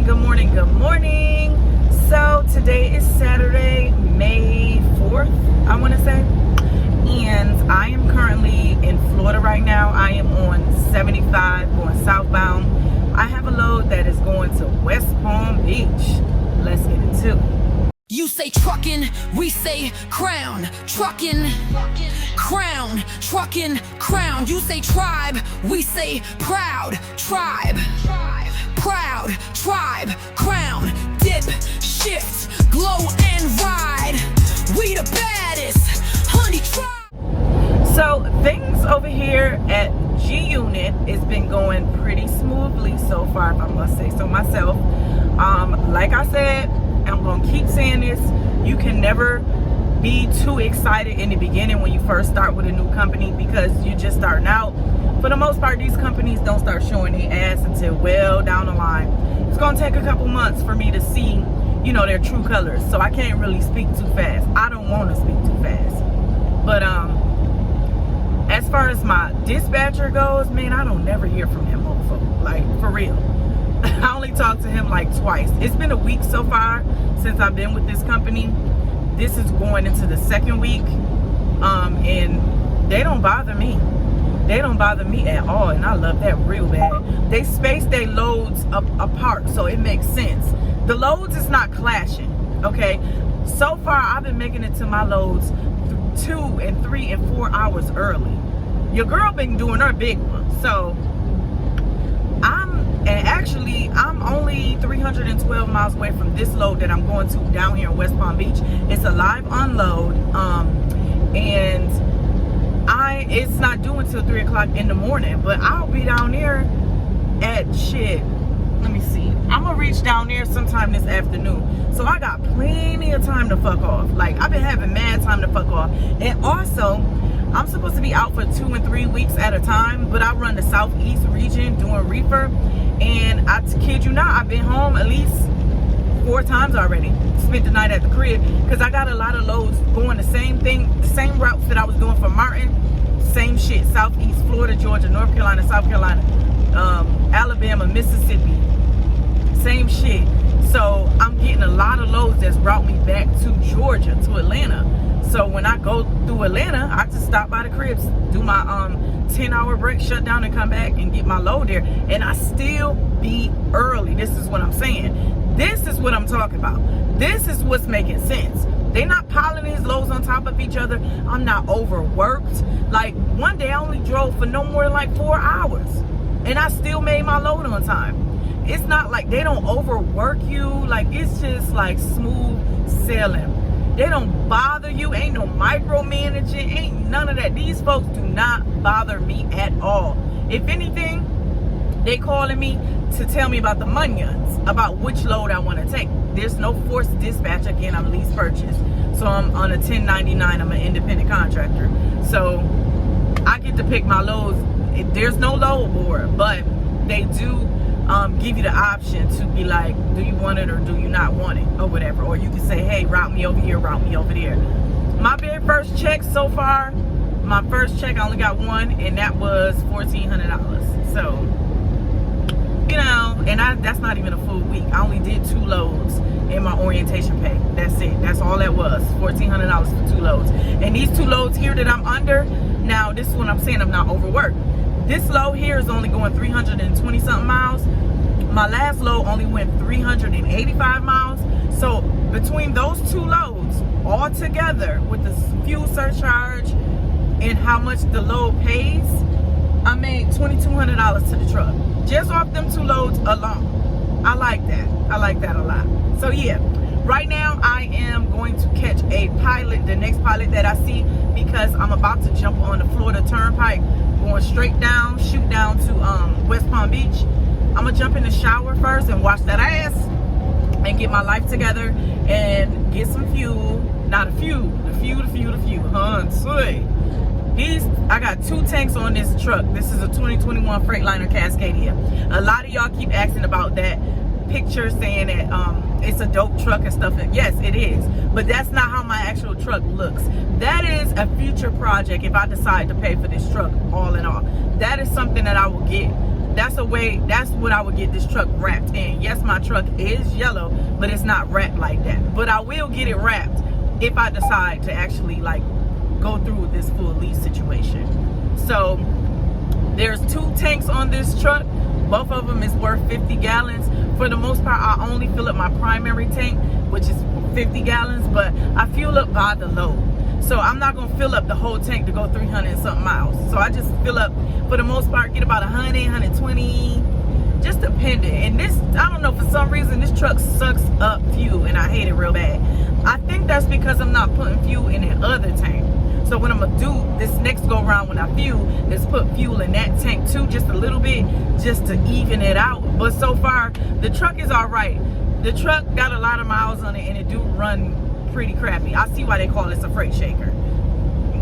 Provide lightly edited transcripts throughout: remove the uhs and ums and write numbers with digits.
good morning, good morning. So today is Saturday, May 4th, I want to say. And I am currently in Florida right now. I am on 75 going southbound. I have a load that is going to West Palm Beach. Let's get into it. You say truckin', we say crown. Truckin', crown, truckin', crown. You say tribe, we say proud. Tribe, proud, tribe, crown. Dip, shift, glow and ride. We the baddest, honey tribe. So things over here at GUnit has been going pretty smoothly so far, if I must say so myself. Like I said, I'm gonna keep saying this, you can never be too excited in the beginning when you first start with a new company because you're just starting out. For the most part, these companies don't start showing their ass until well down the line. It's gonna take a couple months for me to see, you know, their true colors. So I can't really speak too fast. I don't want to speak too fast. But as far as my dispatcher goes, man, I don't never hear from him mofo. Like, for real. I only talked to him like twice. It's been a week so far since I've been with this company. This is going into the second week. And they don't bother me. They don't bother me at all. And I love that real bad. They space their loads apart, so it makes sense. The loads is not clashing, okay? So far, I've been making it to my loads 2 and 3 and 4 hours early. Your girl been doing her big one. So I'm only 312 miles away from this load that I'm going to down here in West Palm Beach. It's a live unload, and it's not due until 3 o'clock in the morning, but I'll be down there at shit. Let me see. I'm gonna reach down there sometime this afternoon. So I got plenty of time to fuck off. Like, I've been having mad time to fuck off. And also, I'm supposed to be out for 2 and 3 weeks at a time, but I run the southeast region doing reefer. And I kid you not, I've been home at least 4 times already. Spent the night at the crib because I got a lot of loads going the same thing, the same routes that I was doing for Martin. Same shit, southeast, Florida, Georgia, North Carolina, South Carolina, Alabama, Mississippi. Same shit. So I'm getting a lot of loads that's brought me back to Georgia, to Atlanta. So when I go through Atlanta, I just stop by the cribs, do my 10-hour break, shut down and come back and get my load there. And I still be early. This is what I'm saying. This is what I'm talking about. This is what's making sense. They're not piling these loads on top of each other. I'm not overworked. Like, one day I only drove for no more than like 4 hours. And I still made my load on time. It's not like they don't overwork you. Like, it's just like smooth sailing. They don't bother you. Ain't no micromanaging. Ain't none of that. These folks do not bother me at all. If anything, they calling me to tell me about the monions, about which load I want to take. There's no forced dispatch. Again, I'm lease purchase. So I'm on a 1099. I'm an independent contractor. So I get to pick my loads. There's no load board, but they do give you the option to be like, do you want it or do you not want it, or whatever. Or you can say, hey, route me over here, route me over there. My very first check so far, my first check, I only got one, and that was $1,400. So, you know, and that's not even a full week. I only did 2 loads in my orientation pay. That's it. That's all that was. $1,400 for 2 loads. And these 2 loads here that I'm under, now this is what I'm saying, I'm not overworked. This load here is only going 320 something miles. My last load only went 385 miles. So between those 2 loads all together with the fuel surcharge and how much the load pays, I made $2,200 to the truck just off them 2 loads alone. I like that. I like that a lot. So yeah, right now I am going to catch a pilot, the next pilot that I see, because I'm about to jump on the Florida Turnpike going straight down, shoot down to West Palm Beach. I'm gonna jump in the shower first and wash that ass and get my life together and get some fuel. Not a few, the few, huh? Sweet. I got 2 tanks on this truck. This is a 2021 Freightliner Cascadia. A lot of y'all keep asking about that picture, saying that it's a dope truck and stuff. Yes, it is, but that's not how my actual truck looks. That is a future project if I decide to pay for this truck all in all. That is something that I will get that's what I would get this truck wrapped in. Yes, my truck is yellow, but it's not wrapped like that. But I will get it wrapped if I decide to actually like go through with this full lease situation. So there's 2 tanks on this truck. Both of them is worth 50 gallons. For the most part, I only fill up my primary tank, which is 50 gallons, but I fuel up by the load. So I'm not gonna fill up the whole tank to go 300 and something miles. So I just fill up, for the most part, get about 100, 120, just depending. And this, I don't know, for some reason, this truck sucks up fuel and I hate it real bad. I think that's because I'm not putting fuel in the other tank. So what I'm gonna do this next go around when I fuel is put fuel in that tank too, just a little bit, just to even it out. But so far, the truck is all right. The truck got a lot of miles on it and it do run pretty crappy. I see why they call this a freight shaker.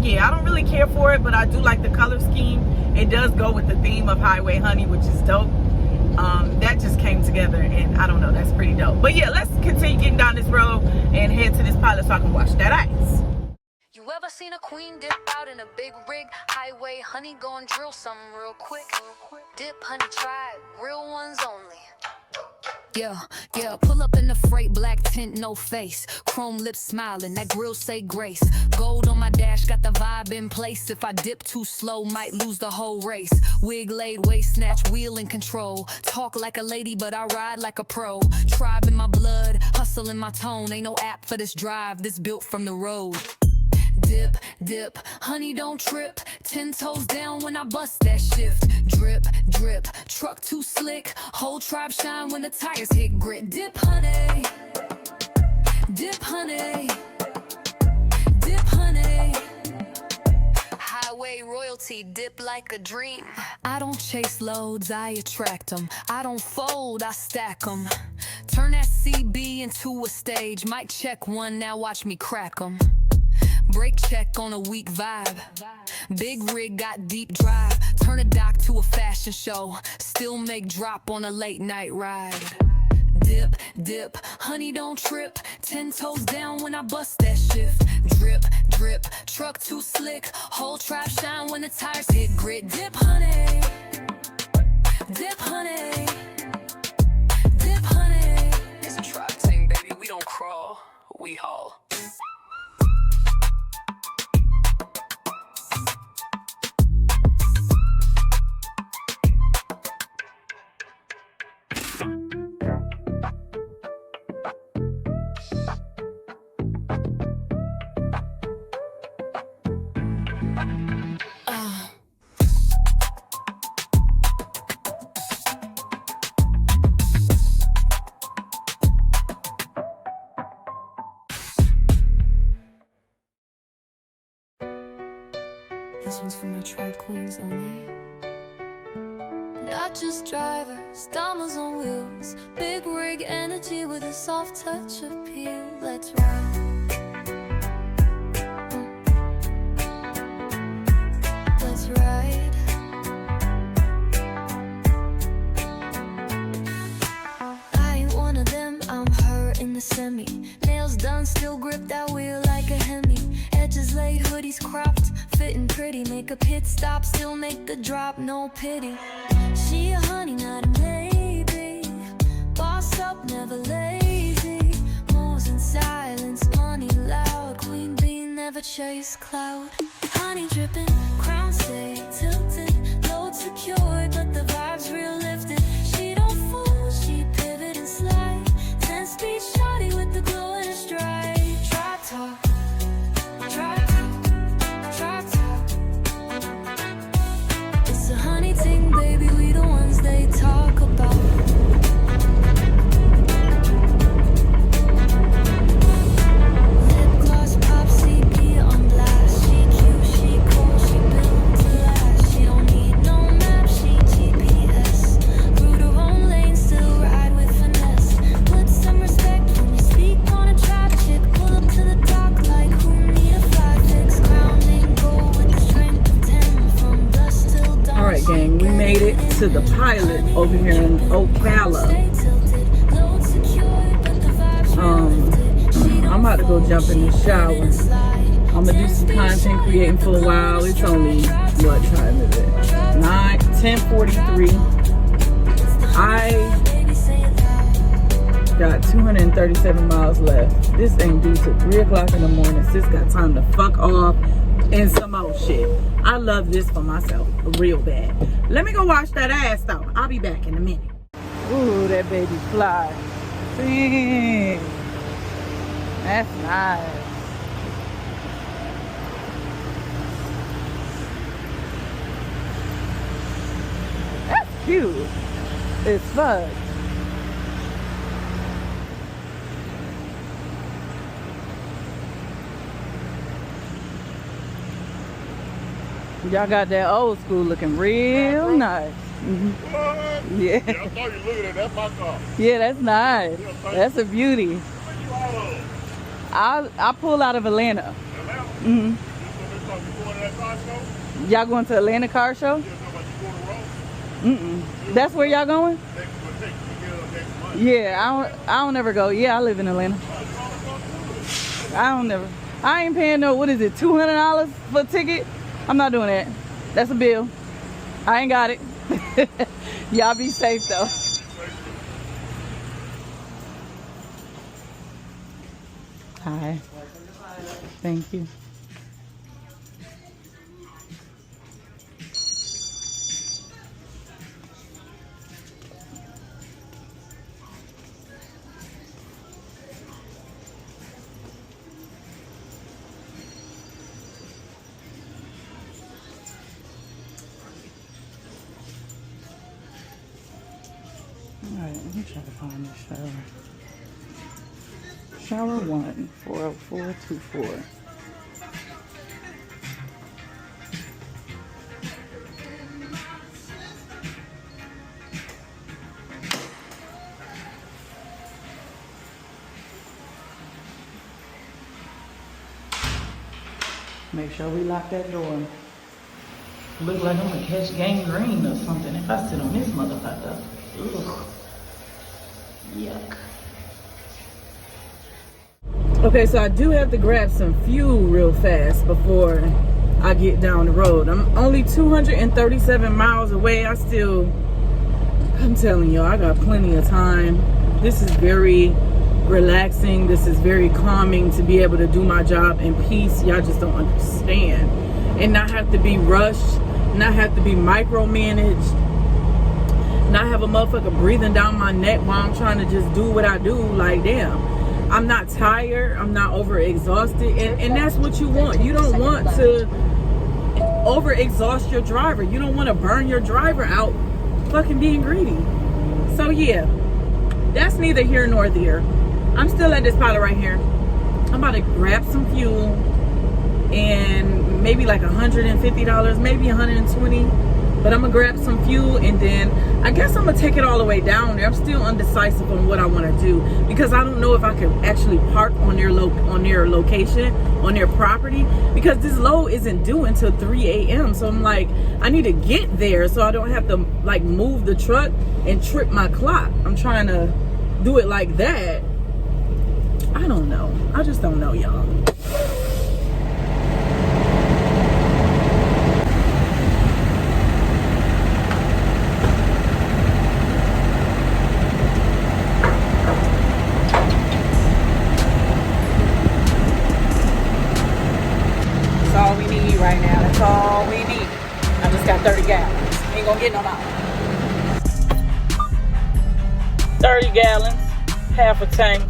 Yeah, I don't really care for it, but I do like the color scheme. It does go with the theme of Highway Honey, which is dope. That just came together and I don't know, that's pretty dope. But yeah, let's continue getting down this road and head to this pilot so I can wash that ice. You ever seen a queen dip out in a big rig? Highway honey, go and drill something real quick. Dip honey tribe, real ones only. Yeah, pull up in the freight, black tint, no face. Chrome lips smiling, that grill say grace. Gold on my dash, got the vibe in place. If I dip too slow, might lose the whole race. Wig laid, waist snatch, wheel in control. Talk like a lady, but I ride like a pro. Tribe in my blood, hustle in my tone. Ain't no app for this drive, this built from the road. Dip, dip, honey don't trip. 10 toes down when I bust that shift. Drip, drip, truck too slick. Whole tribe shine when the tires hit grit. Dip honey, dip honey, dip honey. Highway royalty, dip like a dream. I don't chase loads, I attract them. I don't fold, I stack them. Turn that CB into a stage. Might check one, now watch me crack them. Brake check on a weak vibe. Big rig got deep drive. Turn a dock to a fashion show. Still make drop on a late night ride. Dip, dip, honey don't trip. 10 toes down when I bust that shift. Drip, drip, truck too slick. Whole tribe shine when the tires hit grit. Dip honey, dip honey, dip honey. It's a truck thing, baby, we don't crawl, we haul. This one's for my tribe queens only. Not just drivers, diamonds on wheels. Big rig energy with a soft touch appeal. Let's ride. Let's ride. I ain't one of them, I'm her in the semi. Nails done, still grip that wheel like a Hemi. Edges laid, hoodies cropped, fitting pretty. Make a pit stop, still make the drop, no pity. She a honey, not a maybe. Boss up, never lazy. Moves in silence, money loud. Queen bee, never chase cloud. Honey dripping, crown stay tilted. Load secured, but the vibe's real lifted. She don't fool, she pivot and slide. 10-speed shawty with the glow and a stride. Drop top. It's a honey ting, baby, we the ones they talk about. Lip gloss, pop, CP on blast. She cute, she cool, she built to last. She don't need no map, she GPS. Through her own lane, still ride with finesse. Put some respect when you speak on a trap chick. Pull up to the dock like who need a fly fix. Grounding gold with the strength of 10 from dusk till dawn. All right, gang, we made it to the pilot over here in Ocala. I'm about to go jump in the shower. I'm gonna do some content creating for a while. It's only, what time is it? 10:43. I got 237 miles left. This ain't due till 3 o'clock in the morning. Sis got time to fuck off and some old shit. I love this for myself real bad. Let me go wash that ass though. I'll be back in a minute. Ooh, that baby fly. Dang. That's nice. That's cute. It's fun. Y'all got that old school looking real nice. What? Yeah. Yeah, I thought you were looking at that. That's my car. Yeah, that's nice. That's a beauty. Where you all of? I pull out of Atlanta. Atlanta? Mm-hmm. You going to that car show? Y'all going to Atlanta car show? Yeah, you going to Rome? Mm-mm. That's where y'all going? Next month. Yeah, I don't ever go. Yeah, I live in Atlanta. I ain't paying no, what is it, $200 for a ticket? I'm not doing that. That's a bill. I ain't got it. Y'all be safe though. Hi. Thank you. Alright, let me try to find this shower. Shower 1, 40424. Make sure we lock that door. Look like I'm gonna catch gangrene or something if I sit on this motherfucker. Ugh. Yuck. Okay, so I do have to grab some fuel real fast before I get down the road. I'm only 237 miles away. I'm telling y'all, I got plenty of time. This is very relaxing. This is very calming to be able to do my job in peace. Y'all just don't understand. And not have to be rushed, not have to be micromanaged, not have a motherfucker breathing down my neck while I'm trying to just do what I do. Like, damn, I'm not tired, I'm not over exhausted, and that's what you want. You don't want to over exhaust your driver. You don't want to burn your driver out fucking being greedy. So yeah, that's neither here nor there. I'm still at this spot right here. I'm about to grab some fuel and maybe like $150, maybe $120. But I'm gonna grab some fuel and then I guess I'm gonna take it all the way down there. I'm still undecisive on what I want to do because I don't know if I can actually park on their location, on their property, because this load isn't due until 3 a.m. So I'm like, I need to get there so I don't have to like move the truck and trip my clock. I'm trying to do it like that. I don't know. I just don't know, y'all. Right now, that's all we need. I just got 30 gallons. Ain't gonna get no more. 30 gallons, half a tank.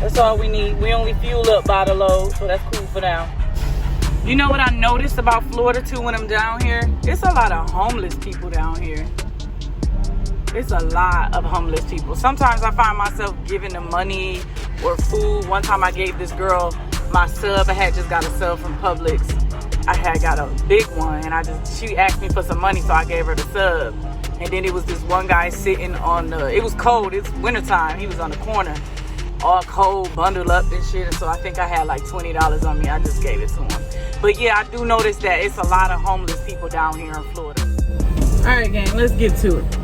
That's all we need. We only fuel up by the load, so that's cool for now. You know what I noticed about Florida too when I'm down here? It's a lot of homeless people down here. It's a lot of homeless people. Sometimes I find myself giving them money or food. One time I gave this girl my sub. I had just got a sub from Publix. I had got a big one and she asked me for some money, so I gave her the sub. And then it was this one guy sitting on it was cold, it's wintertime, he was on the corner, all cold, bundled up and shit. And so I think I had like $20 on me. I just gave it to him. But yeah, I do notice that it's a lot of homeless people down here in Florida. All right, gang, let's get to it.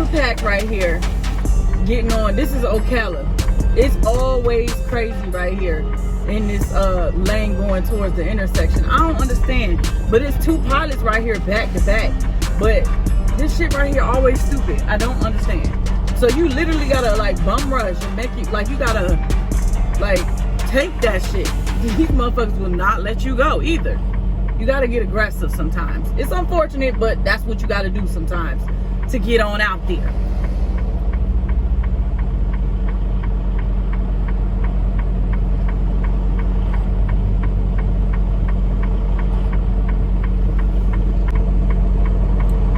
packed right here. Getting on. This is Ocala. It's always crazy right here in this lane going towards the intersection. I don't understand. But it's two pilots right here back to back. But this shit right here always stupid. I don't understand. So you literally gotta like bum rush and make it like you gotta like take that shit. These motherfuckers will not let you go either. You gotta get aggressive sometimes. It's unfortunate, but that's what you gotta do sometimes to get on out there.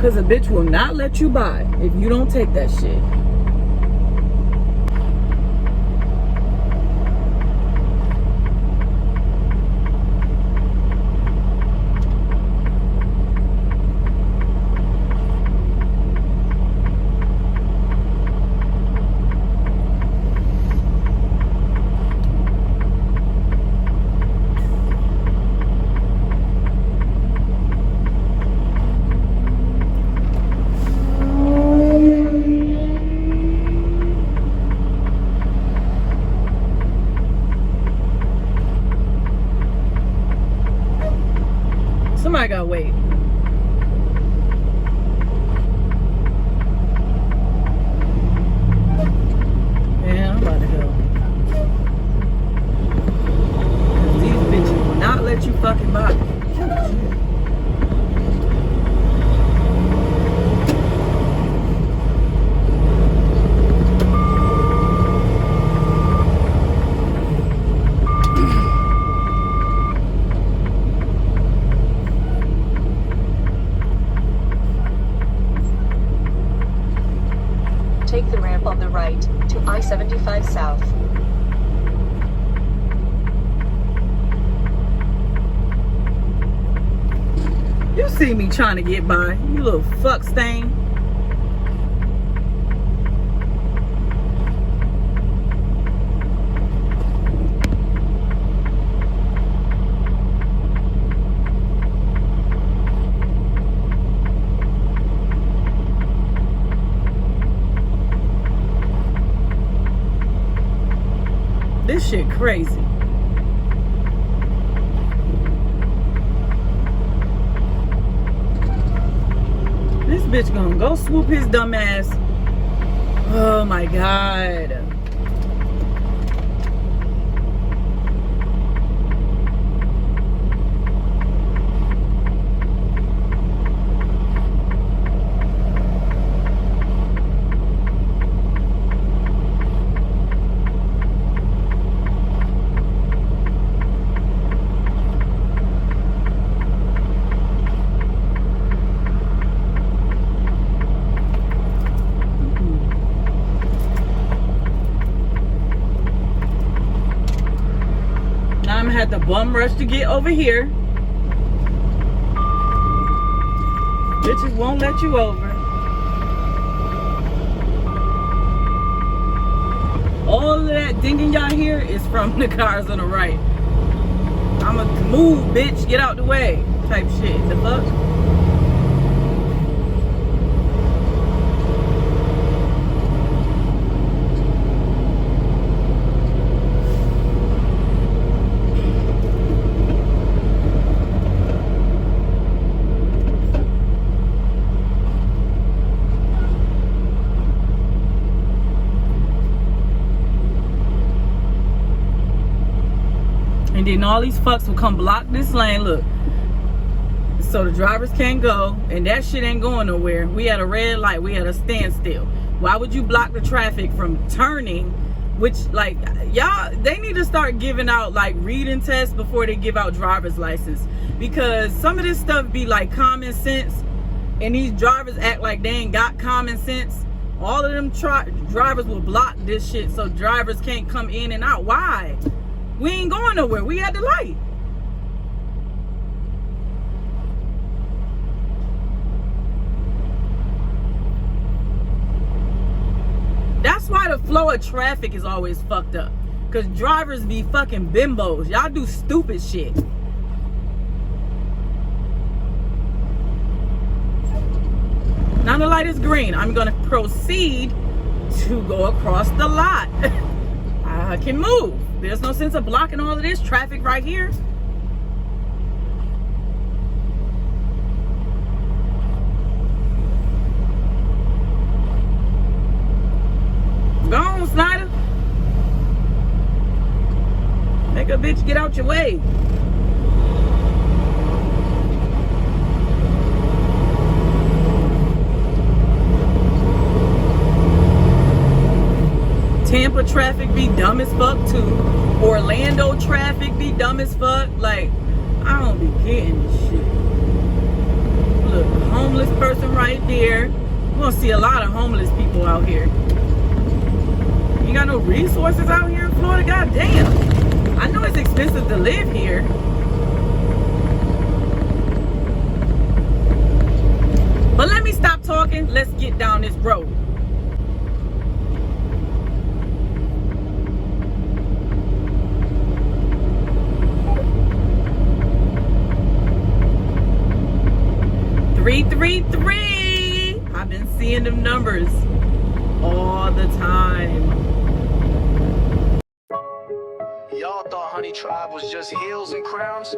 Cause a bitch will not let you by if you don't take that shit. Somebody gotta wait. Yeah, I'm about to go. Cause these bitches will not let you fucking buy. Take the ramp on the right to I-75 South. You see me trying to get by, you little fuck stain. This shit crazy. This bitch gonna go swoop his dumb ass. Oh my God. I'm gonna have to bum rush to get over here. Bitches won't let you over. All of that dinging y'all hear is from the cars on the right. I'ma move, bitch, get out the way type shit. The fuck? And then all these fucks will come block this lane, look. So the drivers can't go, and that shit ain't going nowhere. We had a red light, we had a standstill. Why would you block the traffic from turning? Which, like, y'all, they need to start giving out, like, reading tests before they give out driver's license. Because some of this stuff be, like, common sense, and these drivers act like they ain't got common sense. All of them drivers will block this shit so drivers can't come in and out. Why? We ain't going nowhere. We at the light. That's why the flow of traffic is always fucked up. Because drivers be fucking bimbos. Y'all do stupid shit. Now the light is green. I'm gonna proceed to go across the lot. I can move. There's no sense of blocking all of this traffic right here. Go on, Snyder. Make a bitch get out your way. Tampa traffic be dumb as fuck too. Orlando traffic be dumb as fuck. Like, I don't be getting this shit. Look, homeless person right there. You're gonna see a lot of homeless people out here. You got no resources out here in Florida? God damn. I know it's expensive to live here. But let me stop talking. Let's get down this road. .333. I've been seeing them numbers all the time. Y'all thought Honey Tribe was just hills and crowns?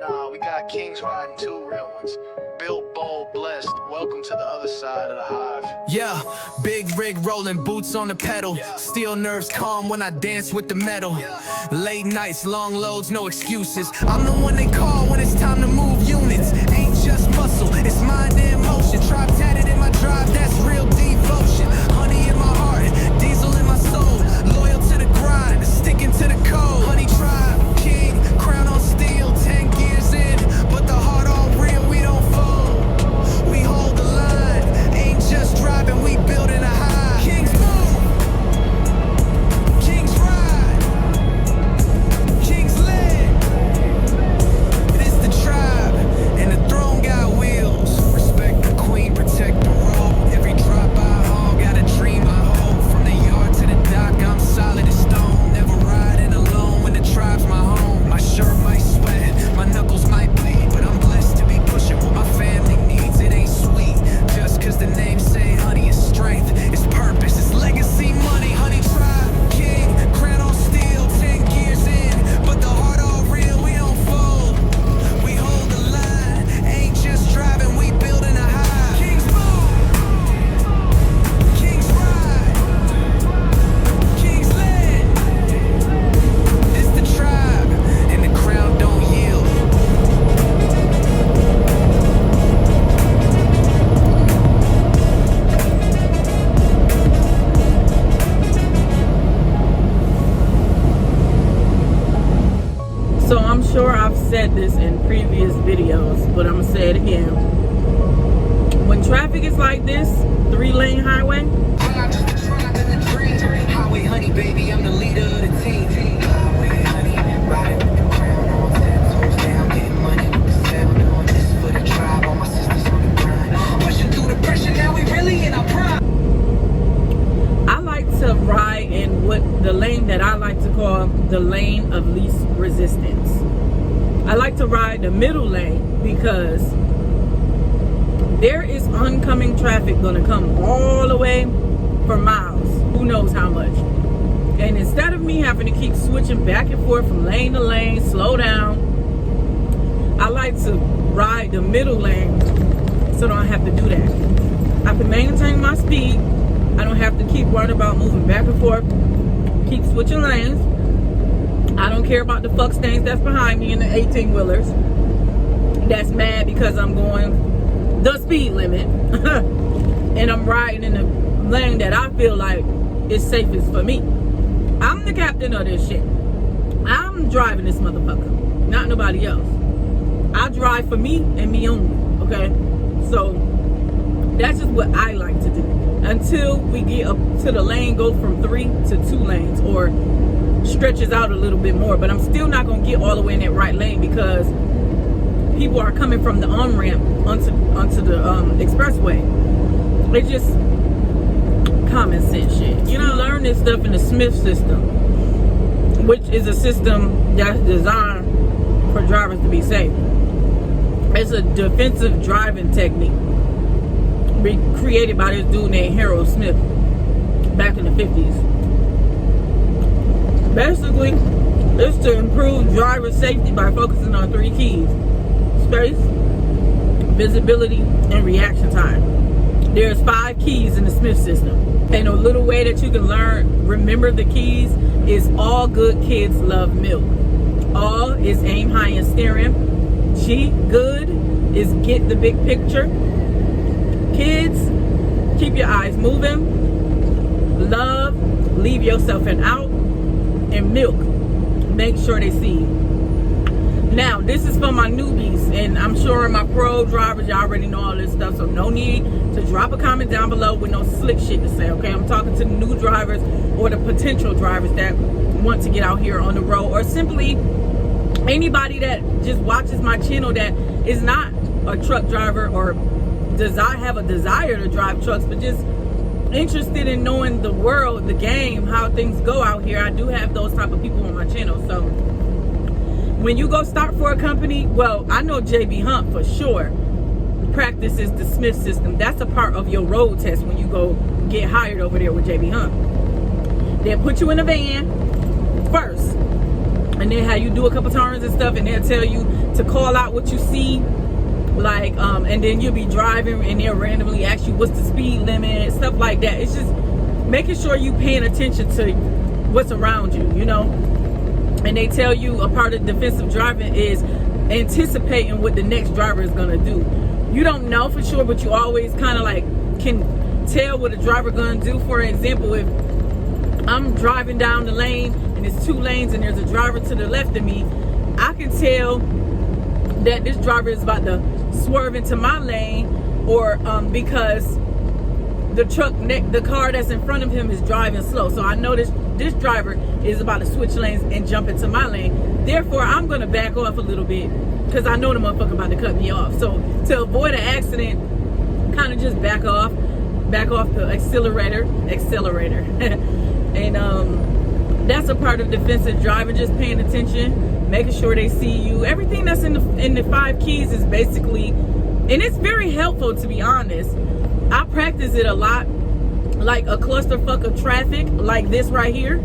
Nah, we got kings riding, 2 real ones. Built, bold, blessed. Welcome to the other side of the hive. Yeah, big rig rolling, boots on the pedal. Steel nerves calm when I dance with the metal. Late nights, long loads, no excuses. I'm the one they call when it's time to move units. Ain't just muscle, it's mind and motion. Tribe tatted in my drive, that's real devotion. Honey in my heart, diesel in my soul. Loyal to the grind, sticking to the code. Honey Tribe, king, crown on steel, 10 gears in, but the heart all real, we don't fold. We hold the line, ain't just driving, we building a high. Kings move, kings ride, kings live. It is the tribe, and the throne got wheels. Respect the queen, protect the road. Every drop I haul, got a dream I hold. From the yard to the dock, I'm solid as stone. Never riding alone when the tribe's my home. My shirt might sweat, my knuckles might bleed, but I'm blessed to be pushing what my family needs. It ain't sweet, just cause the name say honey is strength. It's purpose, it's legacy, money. Honey Tribe, king, crown on steel, 10 gears in, but the heart all real, we don't fold. We hold the line, ain't just driving, we building a high. Kings move, kings ride, kings live. It's the tribe, and the crown don't yield. So I'm sure I've said this in previous videos, but I'm gonna say it again. When traffic is like this, 3-lane highway, Highway honey, baby, I'm the leader of the team. Highway honey, riding with the crown on 10 toes down, getting money with the sound on. This for the tribe, all my sisters on the grind. Pushing through the pressure, now we really in our prime. I like to ride in what the lane that I like to call the lane of least resistance. I like to ride the middle lane because there is oncoming traffic gonna come all the way for miles, who knows how much. And instead of me having to keep switching back and forth from lane to lane, slow down, I like to ride the middle lane so I don't have to do that. I can maintain my speed. I don't have to keep worrying about moving back and forth, keep switching lanes. I don't care about the fuck stains that's behind me in the 18-wheelers. That's mad because I'm going the speed limit. And I'm riding in the lane that I feel like is safest for me. I'm the captain of this shit. I'm driving this motherfucker, not nobody else. I drive for me and me only, okay? So that's just what I like to do. Until we get up to the lane, go from 3 to 2 lanes, or stretches out a little bit more. But I'm still not gonna get all the way in that right lane because people are coming from the on-ramp onto the expressway. It's just common sense shit. You know, learn this stuff in the Smith system, which is a system that's designed for drivers to be safe. It's a defensive driving technique. created by this dude named Harold Smith back in the 50s. Basically, it's to improve driver safety by focusing on 3 keys: space, visibility, and reaction time. There's 5 keys in the Smith system. And a little way that you can remember the keys is all good kids love milk. All is aim high and steering. G, good, is get the big picture. Kids, keep your eyes moving. Love, leave yourself an out. And milk, make sure they see you. Now, this is for my newbies, and I'm sure my pro drivers, y'all already know all this stuff, so no need to drop a comment down below with no slick shit to say, okay? I'm talking to the new drivers or the potential drivers that want to get out here on the road, or simply anybody that just watches my channel that is not a truck driver or have a desire to drive trucks, but just interested in knowing the world, the game, how things go out here. I do have those type of people on my channel. So when you go start for a company, well, I know JB Hunt for sure practices the Smith system. That's a part of your road test when you go get hired over there with JB Hunt. They'll put you in a van first, and then have you do a couple turns and stuff, and they'll tell you to call out what you see, like and then you'll be driving and they'll randomly ask you what's the speed limit, stuff like that. It's just making sure you paying attention to what's around you, you know. And they tell you a part of defensive driving is anticipating what the next driver is gonna do. You don't know for sure, but you always kind of like can tell what a driver gonna do. For example, if I'm driving down the lane and it's 2 lanes and there's a driver to the left of me, I can tell that this driver is about to swerve into my lane, or because the car that's in front of him is driving slow. So I know this driver is about to switch lanes and jump into my lane. Therefore, I'm going to back off a little bit because I know the motherfucker about to cut me off. So to avoid an accident, kind of just back off the accelerator. And that's a part of defensive driving, just paying attention, making sure they see you. Everything that's in the 5 keys is basically, and it's very helpful, to be honest. I practice it a lot, like a clusterfuck of traffic, like this right here.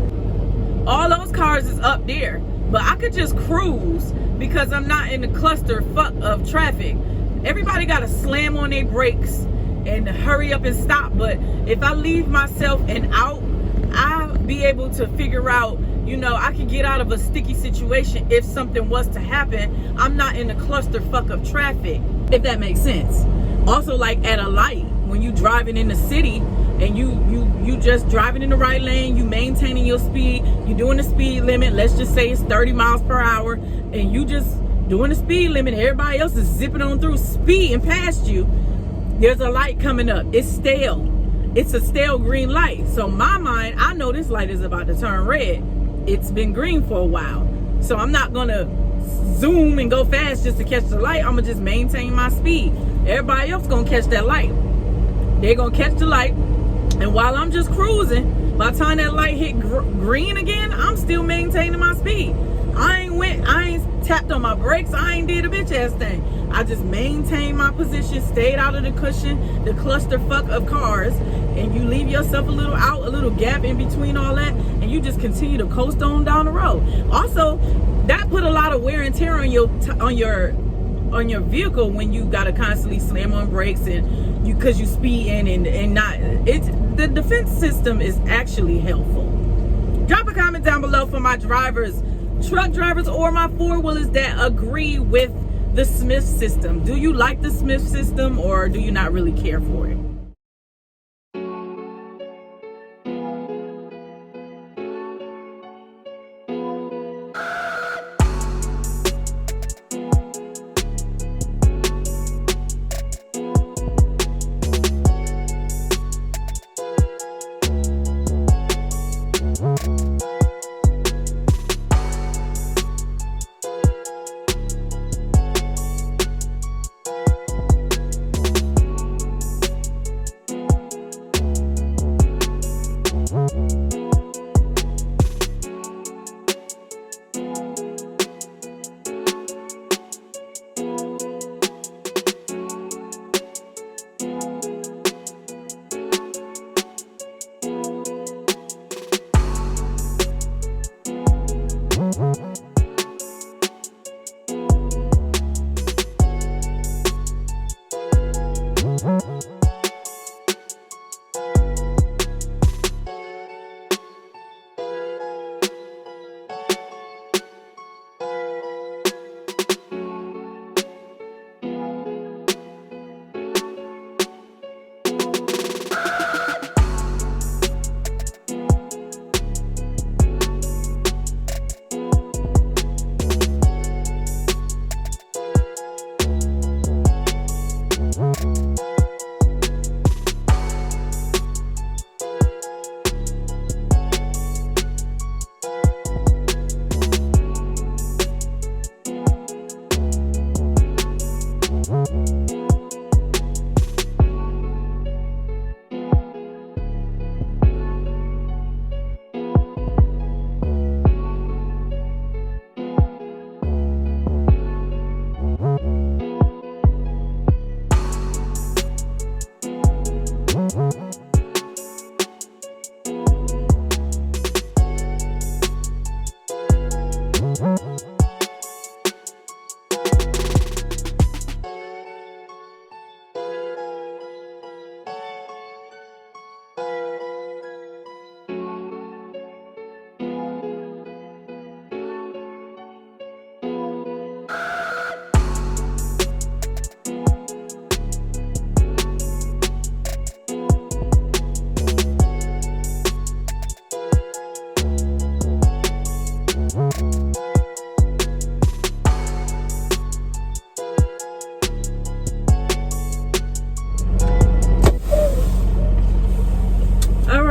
All those cars is up there, but I could just cruise because I'm not in the clusterfuck of traffic. Everybody got to slam on their brakes and hurry up and stop. But if I leave myself an out, I'll be able to figure out, you know, I can get out of a sticky situation if something was to happen. I'm not in the clusterfuck of traffic, if that makes sense. Also, like at a light, when you driving in the city and you just driving in the right lane, you maintaining your speed, you doing the speed limit, let's just say it's 30 miles per hour, and you just doing the speed limit, everybody else is zipping on through, speeding past you. There's a light coming up, it's stale. It's a stale green light. So in my mind, I know this light is about to turn red. It's been green for a while. So I'm not gonna zoom and go fast just to catch the light. I'm gonna just maintain my speed. Everybody else gonna catch that light. They're gonna catch the light. And while I'm just cruising, by the time that light hit green again, I'm still maintaining my speed. I ain't tapped on my brakes. I ain't did a bitch ass thing. I just maintained my position, stayed out of the cushion, the clusterfuck of cars, and you leave yourself a little gap in between all that, and you just continue to coast on down the road. Also, that put a lot of wear and tear on your vehicle when you gotta constantly slam on brakes and because you speed in and not. The defense system is actually helpful. Drop a comment down below for my drivers, truck drivers or my 4-wheelers that agree with the Smith system. Do you like the Smith system or do you not really care for it?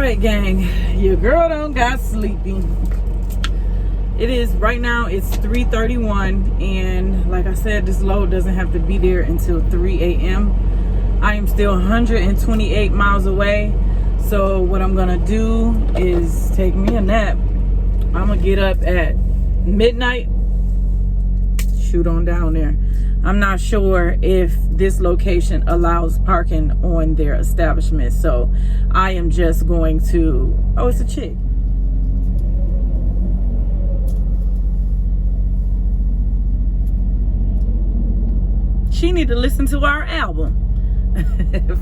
right, gang, your girl done got sleepy. It is right now, it's 3:31, and like I said, this load doesn't have to be there until 3 a.m. I am still 128 miles away, so what I'm gonna do is take me a nap. I'm gonna get up at midnight, shoot on down there. I'm not sure if this location allows parking on their establishment, so I am just going to, oh, it's a chick. She need to listen to our album.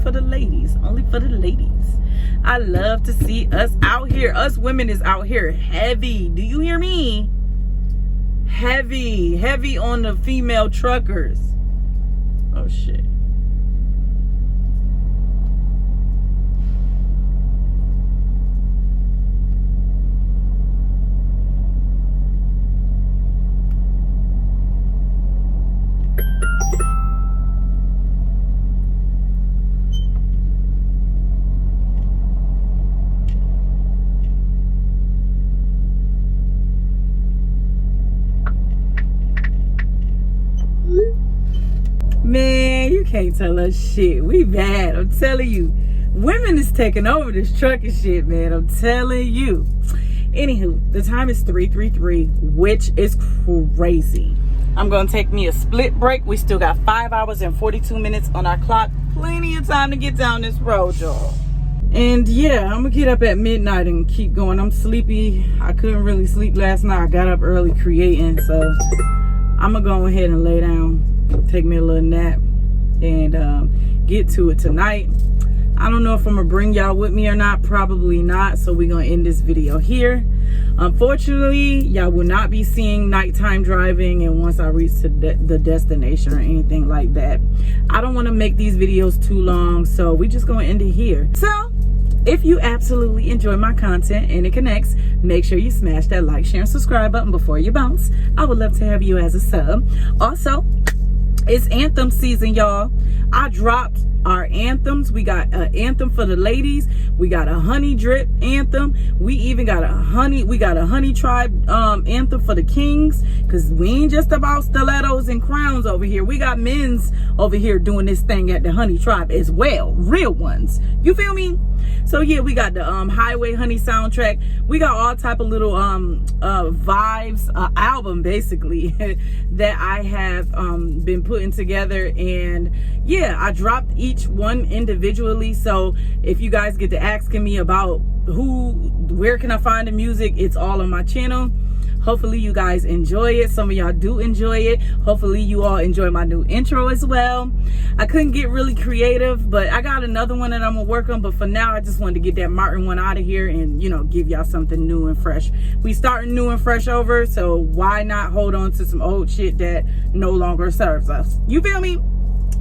For the ladies, only for the ladies. I love to see us out here. Us women is out here heavy. Do you hear me? Heavy on the female truckers. Oh shit. Man, you can't tell us shit. We bad. I'm telling you. Women is taking over this trucking shit, man. I'm telling you. Anywho, the time is 3:33, which is crazy. I'm going to take me a split break. We still got 5 hours and 42 minutes on our clock. Plenty of time to get down this road, y'all. And yeah, I'm going to get up at midnight and keep going. I'm sleepy. I couldn't really sleep last night. I got up early creating, so I'm going to go ahead and lay down. Take me a little nap and get to it tonight. I don't know if I'm gonna bring y'all with me or not. Probably not, so we're gonna end this video here. Unfortunately, y'all will not be seeing nighttime driving and once I reach the destination or anything like that. I don't want to make these videos too long, so we just gonna end it here. So if you absolutely enjoy my content and it connects, make sure you smash that like, share, and subscribe button before you bounce. I would love to have you as a sub. Also, it's anthem season, y'all. I dropped our anthems. We got an anthem for the ladies. We got a honey drip anthem. We even got a honey tribe anthem for the kings, because we ain't just about stilettos and crowns over here. We got men's over here doing this thing at the honey tribe as well, real ones. You feel me? So yeah, we got the highway honey soundtrack. We got all type of little vibes, album basically that I have been putting together. And yeah, I dropped each one individually, so if you guys get to asking me about where can I find the music, it's all on my channel. Hopefully you guys enjoy it. Some of y'all do enjoy it. Hopefully you all enjoy my new intro as well. I couldn't get really creative, but I got another one that I'm gonna work on. But for now, I just wanted to get that Martin one out of here and, you know, give y'all something new and fresh. We starting new and fresh over, so why not hold on to some old shit that no longer serves us? You feel me?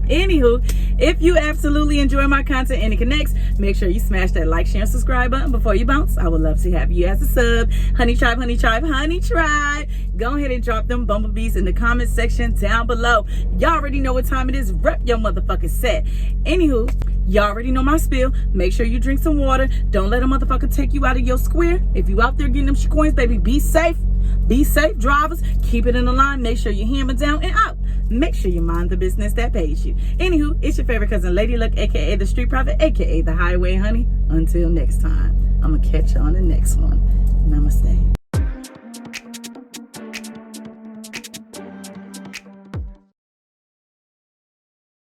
Anywho, if you absolutely enjoy my content and it connects, make sure you smash that like, share, and subscribe button before you bounce. I would love to have you as a sub. Honey tribe, honey tribe, honey tribe. Go ahead and drop them bumblebees in the comment section down below. Y'all already know what time it is. Rep your motherfucking set. Anywho, y'all already know my spiel. Make sure you drink some water. Don't let a motherfucker take you out of your square. If you out there getting them coins, baby, be safe. Be safe, drivers. Keep it in the line. Make sure you hammer down and out. Make sure you mind the business that pays you. Anywho, it's your favorite cousin, Lady Luck, aka the Street Prophet, aka the Highway Honey. Until next time, I'm gonna catch you on the next one. Namaste.